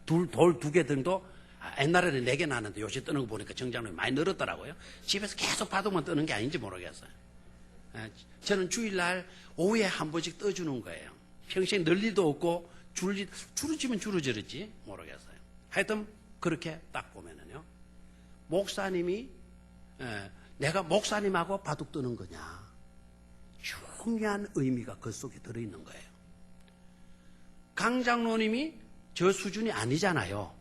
돌 2개 정도. 옛날에는 4개 나왔는데 요새 뜨는 거 보니까 정 장로님 많이 늘었더라고요. 집에서 계속 바둑만 뜨는 게 아닌지 모르겠어요. 저는 주일날 오후에 한 번씩 떠주는 거예요. 평생 늘 일도 없고 주루지면 주루저르지 모르겠어요. 하여튼 그렇게 딱 보면은요. 목사님이 내가 목사님하고 바둑 뜨는 거냐. 중요한 의미가 그 속에 들어있는 거예요. 강 장로님이 저 수준이 아니잖아요.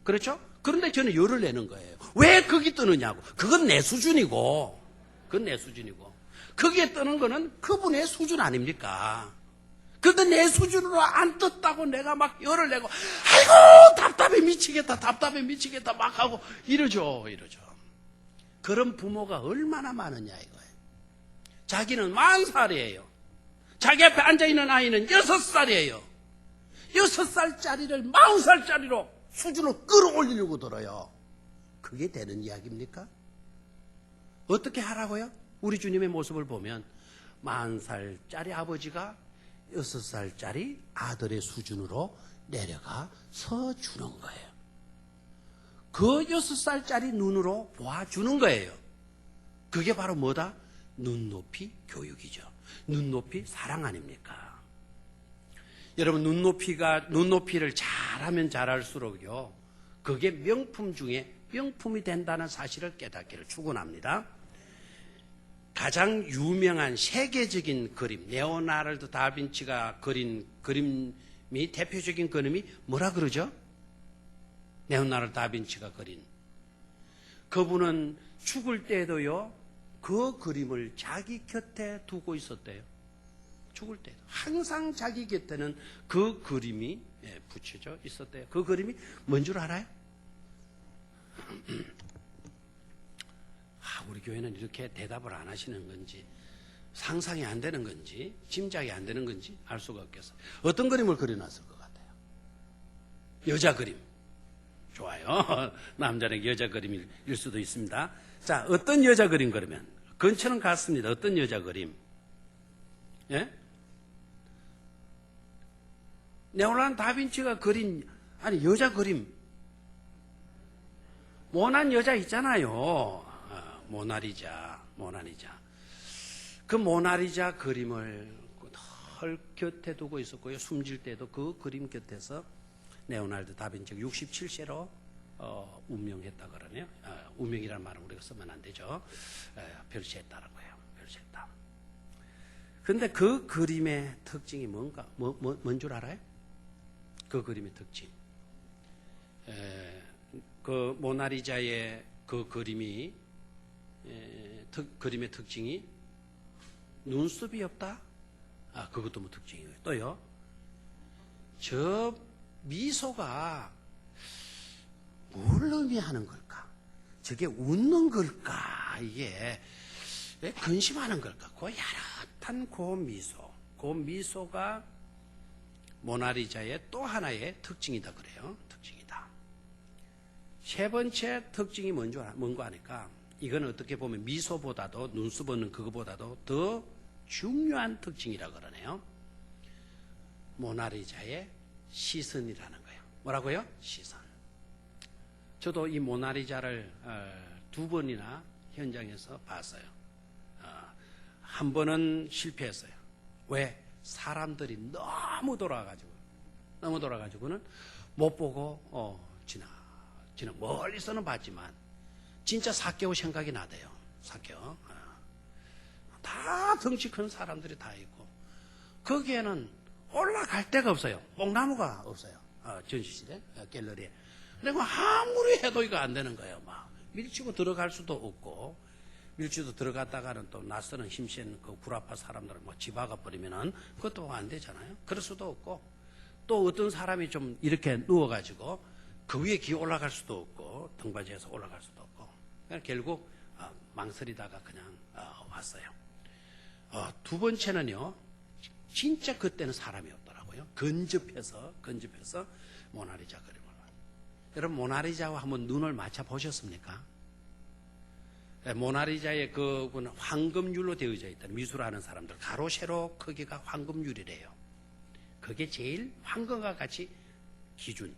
그렇죠? 그런데 저는 열을 내는 거예요. 왜 거기 뜨느냐고. 그건 내 수준이고 거기에 뜨는 거는 그분의 수준 아닙니까? 그런데 내 수준으로 안 떴다고 내가 막 열을 내고 아이고 답답해 미치겠다 막 하고 이러죠. 그런 부모가 얼마나 많으냐 이거예요. 자기는 40살이에요. 자기 앞에 앉아있는 아이는 6살이에요. 6살짜리를 40살짜리로 수준을 끌어올리려고 들어요. 그게 되는 이야기입니까? 어떻게 하라고요? 우리 주님의 모습을 보면 40살짜리 아버지가 6살짜리 아들의 수준으로 내려가 서 주는 거예요. 그 6살짜리 눈으로 보아주는 거예요. 그게 바로 뭐다? 눈높이 교육이죠. 눈높이 사랑 아닙니까? 여러분 눈높이를 잘하면 잘할수록요, 그게 명품 중에 명품이 된다는 사실을 깨닫기를 축원합니다. 가장 유명한 세계적인 그림, 레오나르도 다빈치가 그린 그림이 대표적인 그림이 뭐라 그러죠? 레오나르도 다빈치가 그린. 그분은 죽을 때도요, 그 그림을 자기 곁에 두고 있었대요. 죽을 때도. 항상 자기 곁에는 그 그림이 붙여져 있었대요. 그 그림이 뭔 줄 알아요? 우리 교회는 이렇게 대답을 안 하시는 건지, 상상이 안 되는 건지, 짐작이 안 되는 건지 알 수가 없겠어요. 어떤 그림을 그려놨을 것 같아요? 여자 그림. 좋아요. 남자는 여자 그림일 수도 있습니다. 자, 어떤 여자 그림 그러면? 근처는 같습니다. 어떤 여자 그림? 예? 레오나르도 다빈치가 그린, 여자 그림. 모난 여자 있잖아요. 모나리자. 그 모나리자 그림을 헐 곁에 두고 있었고요. 숨질 때도 그 그림 곁에서 레오나르도 다빈치가 67세로 운명했다 그러네요. 운명이라는 말은 우리가 쓰면 안 되죠. 별세했다는 거예요. 별세했다. 그런데 그 그림의 특징이 뭔가, 뭔 줄 알아요? 그 그림의 특징. 그 모나리자의 그 그림의 특징이 눈썹이 없다? 그것도 뭐 특징이에요. 또요, 저 미소가 뭘 의미하는 걸까? 저게 웃는 걸까? 이게 근심하는 걸까? 그 야릇한 그 미소가 모나리자의 또 하나의 특징이다 그래요. 특징이다. 세 번째 특징이 뭔가 하니까, 이거는 어떻게 보면 미소보다도, 눈썹 없는 그거보다도 더 중요한 특징이라 그러네요. 모나리자의 시선이라는 거예요. 뭐라고요? 시선. 저도 이 모나리자를 2번이나 현장에서 봤어요. 한 번은 실패했어요. 왜? 사람들이 너무 돌아가지고는 못 보고 지나 멀리서는 봤지만 진짜 사개오 생각이 나대요. 사개오. 다 덩치 큰 사람들이 다 있고, 거기에는 올라갈 데가 없어요. 뽕나무가 없어요. 전시실에, 갤러리에. 그리고 아무리 해도 이거 안 되는 거예요. 막 밀치고 들어갈 수도 없고, 밀치고 들어갔다가는 또 낯서는 힘센 그 구라파 사람들을 뭐 집어가 버리면은 그것도 안 되잖아요. 그럴 수도 없고, 또 어떤 사람이 좀 이렇게 누워가지고 그 위에 기어 올라갈 수도 없고, 등받이에서 올라갈 수도 없고, 그러니까 결국 망설이다가 그냥 왔어요. 2번째는요, 진짜 그때는 사람이 없더라고요. 근접해서 모나리자 그림을. 여러분, 모나리자와 한번 눈을 맞춰 보셨습니까? 모나리자의 그는 황금률로 되어져 있다. 미술하는 사람들 가로 세로 크기가 황금률이래요. 그게 제일 황금과 같이 기준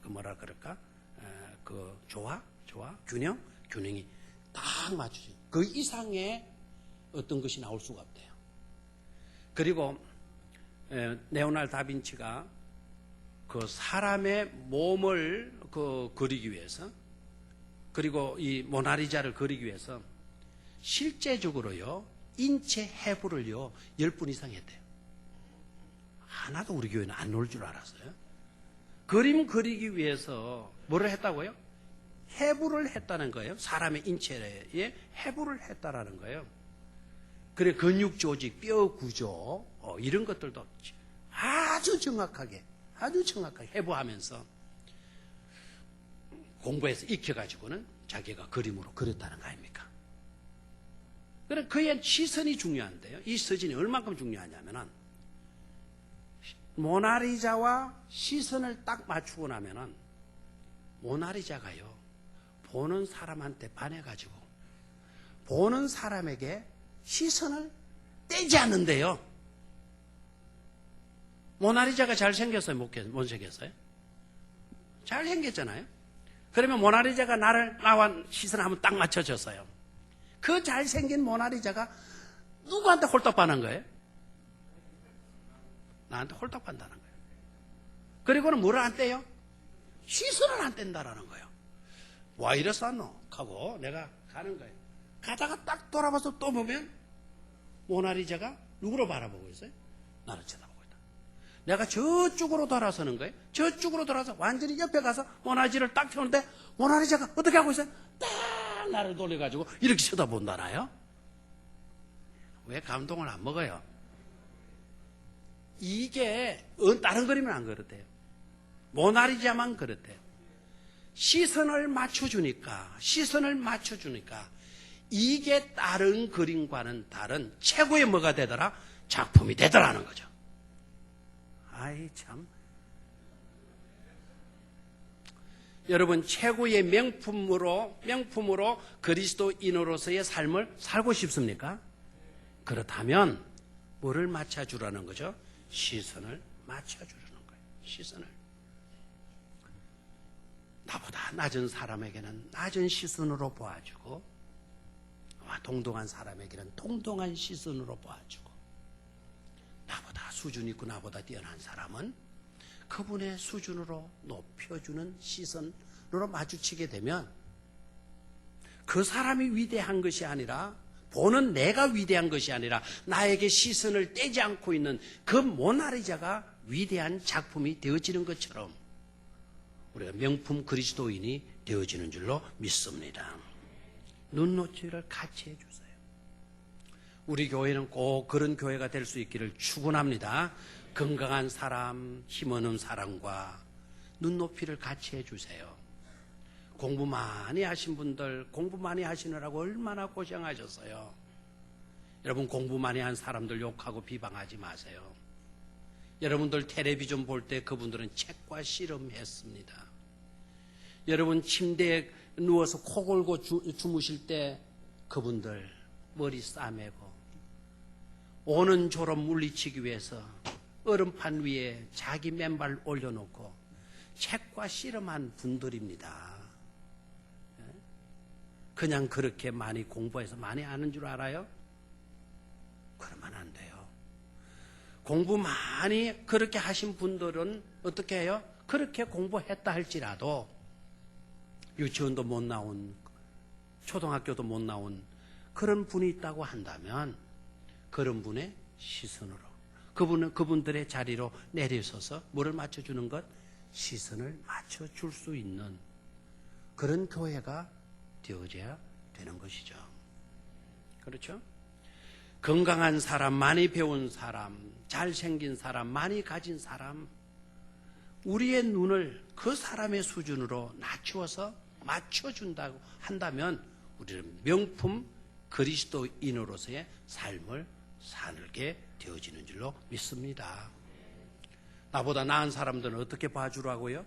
그 뭐라 그럴까? 그 조화 균형이 딱 맞추죠. 그 이상의 어떤 것이 나올 수가 없대요. 그리고 레오나르도 다빈치가 그 사람의 몸을 그리기 위해서, 그리고 이 모나리자를 그리기 위해서 실제적으로요, 인체 해부를요 10분 이상 했대요. 하나도 우리 교회는 안 놀 줄 알았어요. 그림 그리기 위해서 뭐를 했다고요? 해부를 했다는 거예요. 사람의 인체에 해부를 했다라는 거예요. 그래, 근육 조직, 뼈 구조, 이런 것들도 아주 정확하게 해부하면서 공부해서 익혀가지고는 자기가 그림으로 그렸다는 거 아닙니까? 그래, 그의 시선이 중요한데요. 이 서진이 얼만큼 중요하냐면은, 모나리자와 시선을 딱 맞추고 나면은, 모나리자가요, 보는 사람한테 반해가지고, 보는 사람에게 시선을 떼지 않는데요. 모나리자가 잘생겼어요? 못생겼어요? 잘생겼잖아요? 그러면 모나리자가 나와 시선 한번 딱 맞춰줬어요. 그 잘생긴 모나리자가 누구한테 홀딱 반한 거예요? 나한테 홀딱 반다는 거예요. 그리고는 뭐를 안 떼요? 시선을 안 뗀다라는 거예요. 와 이랬었노? 하고 내가 가는 거예요. 가다가 딱 돌아봐서 또 보면 모나리자가 누구로 바라보고 있어요? 나를 쳐다보고 있다. 내가 저쪽으로 돌아서는 거예요. 저쪽으로 돌아서 완전히 옆에 가서 모나리자를 딱 펴는데 모나리자가 어떻게 하고 있어요? 딱 나를 돌려가지고 이렇게 쳐다본다나요? 왜 감동을 안 먹어요? 이게 다른 그림은 안 그렇대요. 모나리자만 그렇대요. 시선을 맞춰주니까 이게 다른 그림과는 다른 최고의 뭐가 되더라? 작품이 되더라는 거죠. 아이 참. 여러분 최고의 명품으로 그리스도인으로서의 삶을 살고 싶습니까? 그렇다면 뭐를 맞춰주라는 거죠? 시선을 맞춰주라는 거예요. 시선을. 나보다 낮은 사람에게는 낮은 시선으로 보아주고 동등한 사람에게는 동등한 시선으로 보아주고 나보다 수준 있고 나보다 뛰어난 사람은 그분의 수준으로 높여주는 시선으로 마주치게 되면 그 사람이 위대한 것이 아니라 보는 내가 위대한 것이 아니라 나에게 시선을 떼지 않고 있는 그 모나리자가 위대한 작품이 되어지는 것처럼 우리가 명품 그리스도인이 되어지는 줄로 믿습니다. 눈높이를 같이 해주세요. 우리 교회는 꼭 그런 교회가 될 수 있기를 축원합니다. 건강한 사람, 힘없는 사람과 눈높이를 같이 해주세요. 공부 많이 하신 분들 공부 많이 하시느라고 얼마나 고생하셨어요. 여러분 공부 많이 한 사람들 욕하고 비방하지 마세요. 여러분들 텔레비전 볼 때 그분들은 책과 씨름했습니다. 여러분 침대에 누워서 코 골고 주무실 때 그분들 머리 싸매고 오는 졸업 물리치기 위해서 얼음판 위에 자기 맨발 올려놓고 책과 씨름한 분들입니다. 그냥 그렇게 많이 공부해서 많이 아는 줄 알아요? 그러면 안 돼요. 공부 많이 그렇게 하신 분들은 어떻게 해요? 그렇게 공부했다 할지라도 유치원도 못 나온, 초등학교도 못 나온 그런 분이 있다고 한다면 그런 분의 시선으로 그분들의 자리로 내려서서 뭐를 맞춰주는 것? 시선을 맞춰줄 수 있는 그런 교회가 되어져야 되는 것이죠. 그렇죠? 건강한 사람, 많이 배운 사람, 잘생긴 사람, 많이 가진 사람, 우리의 눈을 그 사람의 수준으로 낮추어서 맞춰준다고 한다면 우리는 명품 그리스도인으로서의 삶을 살게 되어지는 줄로 믿습니다. 나보다 나은 사람들은 어떻게 봐주라고요?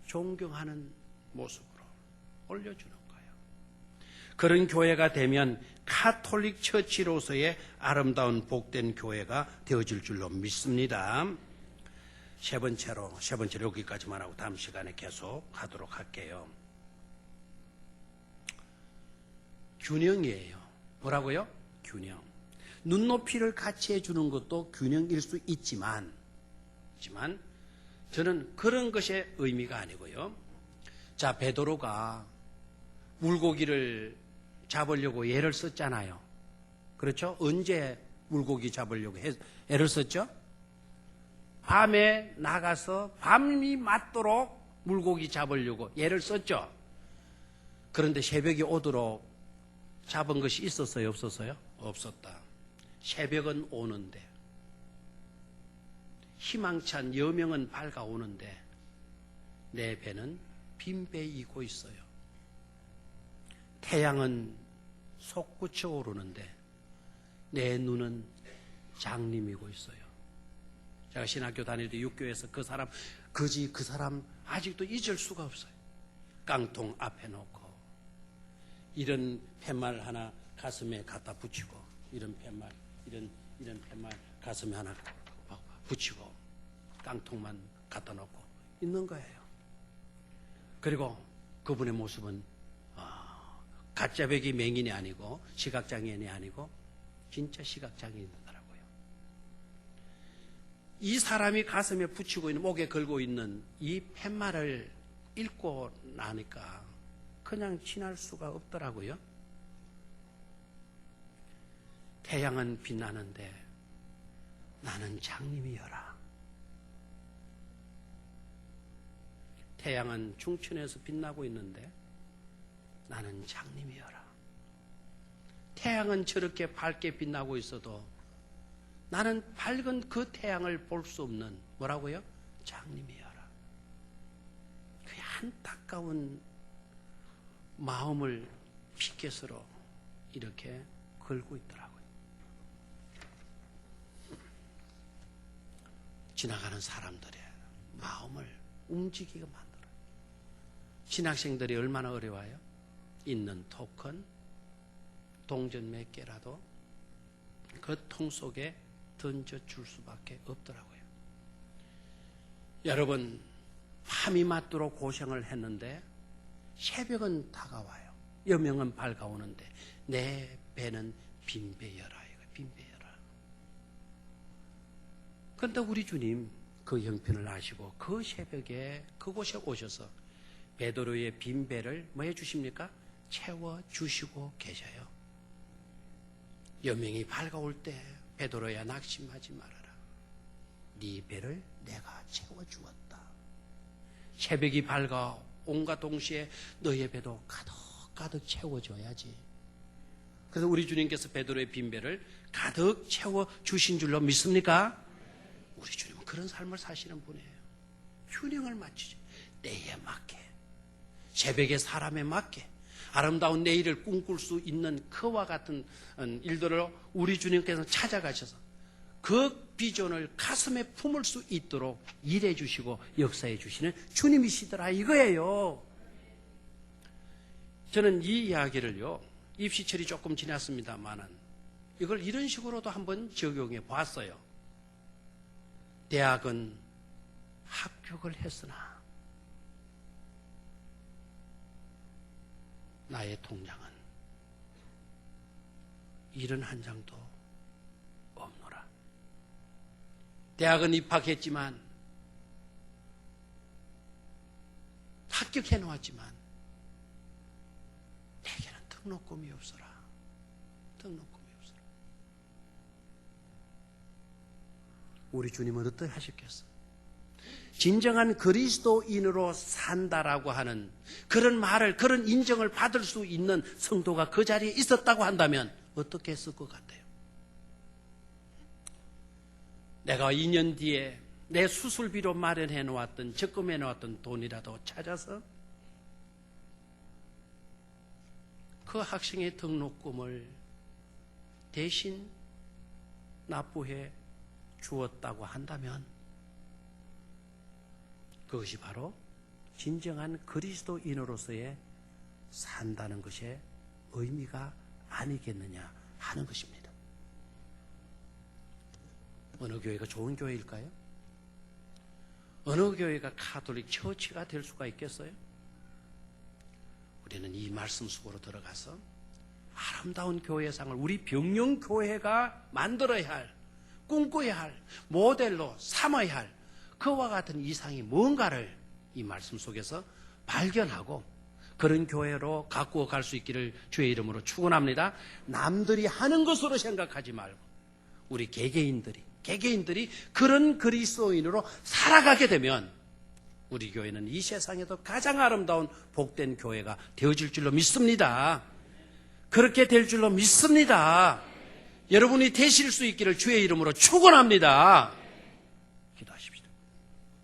존경하는 모습으로 올려주는 거예요. 그런 교회가 되면 카톨릭 처치로서의 아름다운 복된 교회가 되어질 줄로 믿습니다. 세 번째로 여기까지만 하고 다음 시간에 계속 하도록 할게요. 균형이에요. 뭐라고요? 균형. 눈높이를 같이 해주는 것도 균형일 수 있지만 저는 그런 것의 의미가 아니고요. 자, 베드로가 물고기를 잡으려고 애를 썼잖아요. 그렇죠? 언제 물고기 잡으려고 애를 썼죠? 밤에 나가서 밤이 맞도록 물고기 잡으려고 애를 썼죠. 그런데 새벽이 오도록 잡은 것이 있었어요? 없었어요? 없었다. 새벽은 오는데 희망찬 여명은 밝아오는데 내 배는 빈배이고 있어요. 태양은 솟구쳐 오르는데 내 눈은 장님이고 있어요. 제가 신학교 다닐 때 육교에서 그 사람 아직도 잊을 수가 없어요. 깡통 앞에 놓고 이런 팻말 하나 가슴에 갖다 붙이고 이런 팻말 가슴에 하나 붙이고 깡통만 갖다 놓고 있는 거예요. 그리고 그분의 모습은 가짜배기 맹인이 아니고 시각장애인이 아니고 진짜 시각장애인이더라고요. 이 사람이 가슴에 붙이고 있는 목에 걸고 있는 이 팻말을 읽고 나니까 그냥 지날 수가 없더라고요. 태양은 빛나는데 나는 장님이여라. 태양은 중천에서 빛나고 있는데 나는 장님이여라. 태양은 저렇게 밝게 빛나고 있어도 나는 밝은 그 태양을 볼 수 없는 뭐라고요? 장님이여라. 그 안타까운 마음을 피켓으로 이렇게 걸고 있더라고요. 지나가는 사람들의 마음을 움직이게 만들어요. 신학생들이 얼마나 어려워요? 있는 토큰, 동전 몇 개라도 그 통 속에 던져줄 수밖에 없더라고요. 여러분, 밤이 맞도록 고생을 했는데 새벽은 다가와요. 여명은 밝아오는데 내 배는 빈배여라. 빈배여라. 그런데 우리 주님 그 형편을 아시고 그 새벽에 그곳에 오셔서 베드로의 빈배를 뭐 해주십니까? 채워주시고 계셔요. 여명이 밝아올 때 베드로야 낙심하지 말아라. 네 배를 내가 채워주었다. 새벽이 밝아온과 동시에 너의 배도 가득 채워줘야지. 그래서 우리 주님께서 베드로의 빈배를 가득 채워주신 줄로 믿습니까? 우리 주님은 그런 삶을 사시는 분이에요. 균형을 맞추죠. 때에 맞게, 새벽에 사람에 맞게 아름다운 내일을 꿈꿀 수 있는 그와 같은 일들을 우리 주님께서 찾아가셔서 그 비전을 가슴에 품을 수 있도록 일해 주시고 역사해 주시는 주님이시더라 이거예요. 저는 이 이야기를요, 입시철이 조금 지났습니다만은 이걸 이런 식으로도 한번 적용해 봤어요. 대학은 합격을 했으나 나의 통장은 일은 한 장도 없노라. 대학은 입학했지만 합격해 놓았지만 내게는 등록금이 없어라. 등록금이 없어라. 우리 주님은 어떻게 하셨겠어? 진정한 그리스도인으로 산다라고 하는 그런 말을, 그런 인정을 받을 수 있는 성도가 그 자리에 있었다고 한다면 어떻게 했을 것 같아요? 내가 2년 뒤에 내 수술비로 마련해 놓았던, 적금해 놓았던 돈이라도 찾아서 그 학생의 등록금을 대신 납부해 주었다고 한다면 그것이 바로 진정한 그리스도인으로서의 산다는 것의 의미가 아니겠느냐 하는 것입니다. 어느 교회가 좋은 교회일까요? 어느 교회가 카톨릭 처치가 될 수가 있겠어요? 우리는 이 말씀 속으로 들어가서 아름다운 교회상을 우리 병영교회가 만들어야 할, 꿈꿔야 할, 모델로 삼아야 할 그와 같은 이상이 뭔가를 이 말씀 속에서 발견하고 그런 교회로 가꾸어 갈 수 있기를 주의 이름으로 축원합니다. 남들이 하는 것으로 생각하지 말고 우리 개개인들이 그런 그리스도인으로 살아가게 되면 우리 교회는 이 세상에도 가장 아름다운 복된 교회가 되어질 줄로 믿습니다. 그렇게 될 줄로 믿습니다. 여러분이 되실 수 있기를 주의 이름으로 축원합니다.